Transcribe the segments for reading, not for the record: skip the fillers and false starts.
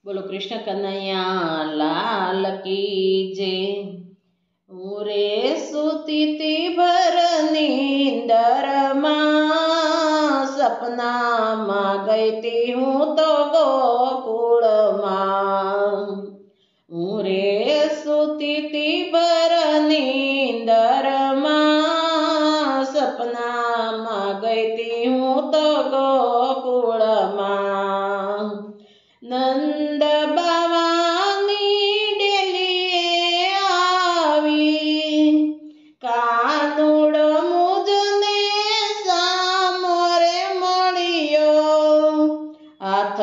बोलो कृष्ण कन्हैया लाल की जय। रे सुती ती भर नींदर मां सपना मां गई ती हूँ तो गोकुल मां। रे सुती ती भर नींदर मां सपना मां गई ती हूँ तो गोकुल मां। नंद बावानी डेलीए आवी कानुड़ मुझने सामोरे मळियो हाथ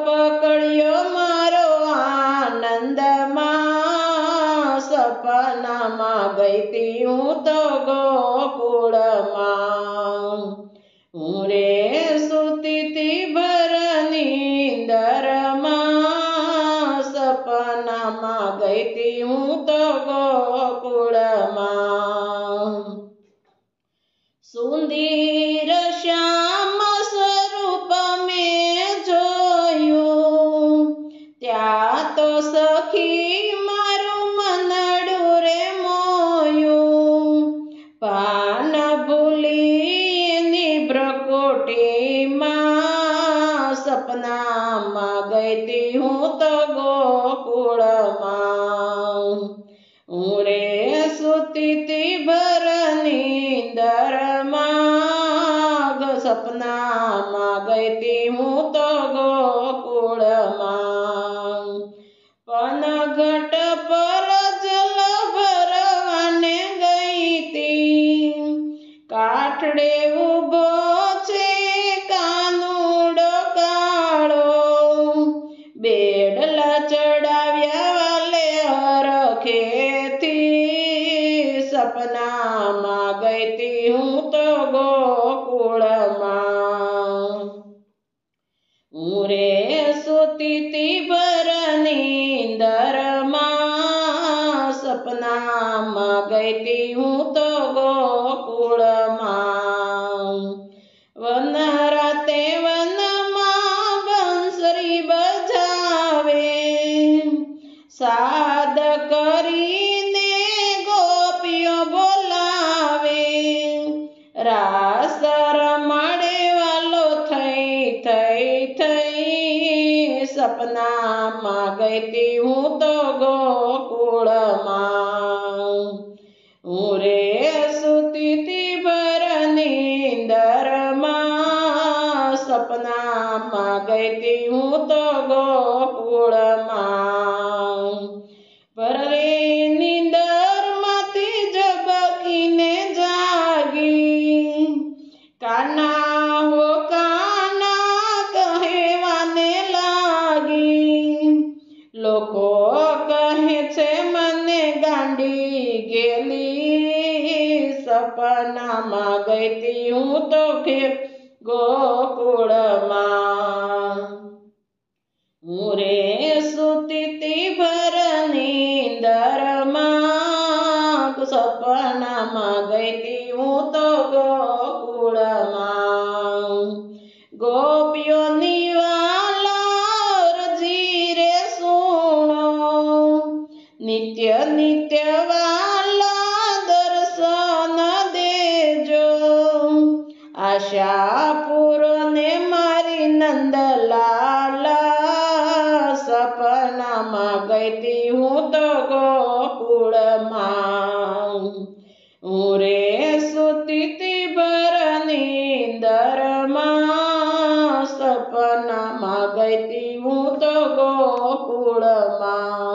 पकड़ियो मारो आनंद मां सपना मां गई ती हूँ तो गोकुल मां। रे सुती ती भर नींदर मां सपना मां गई ती हूँ तो गोकुल मां। सुंदर श्याम स्वरूप में जोયું ત્યાં તો સખી મારું મનડું રે મોયું પાન ભૂલી એની ભ્રકોટીમાં સપના માં ગઈ તી હું તો ગોકુળ માં। રે સુતી તી ભર નીંદર માં સપના માં ગઈ તી હું તો ગોકુળ માં। પનઘટ પર જલ ભરવાને ગઈ તી કાઠડે ઊભો છે કાનુડો કાળો બેડલા ચડાવ્યા વાલે હરખેથી સપના માં ગઈ તી હું તો ગોકુળ માં। રે સુતી તી ભર નીંદર માં સપના માં ગઈ તી હું તો ગોકુળ માં। વન રાતે વનમાં બંસરી બજાવે સાદ કરીને ગોપીઓ બોલાવે રાસ રમાડે વાલો થઈ સપના માં ગઈ તી હું તો ગોકુળ માં। રે સુતી તી ભર નીંદર માં સપના માં ગઈ તી હું તો ગોકુળ માં। પર રે નીંદર માંથી જબકીને જાગી કાના હો કાના કહેવાને લાગી લોકો કહે છે મને ગાંડી ગેલી સપના માં ગઈ તી હું તો ગોકુળ માં। રે સુતી તી ભર નીંદર માં સપના માં ગઈ તી હું તો ગોકુળ માં। ગોપીઓની વાલા રજી રે સુણો નિત્ય નિત્ય વાલા દર્શન દેજો આશા પૂરોને મારી નંદલાલા સપના માં ગઈ તી હું તો ગોકુળ માં। રે સુતી તી ભર નીંદર માં સપના માં ગઈ તી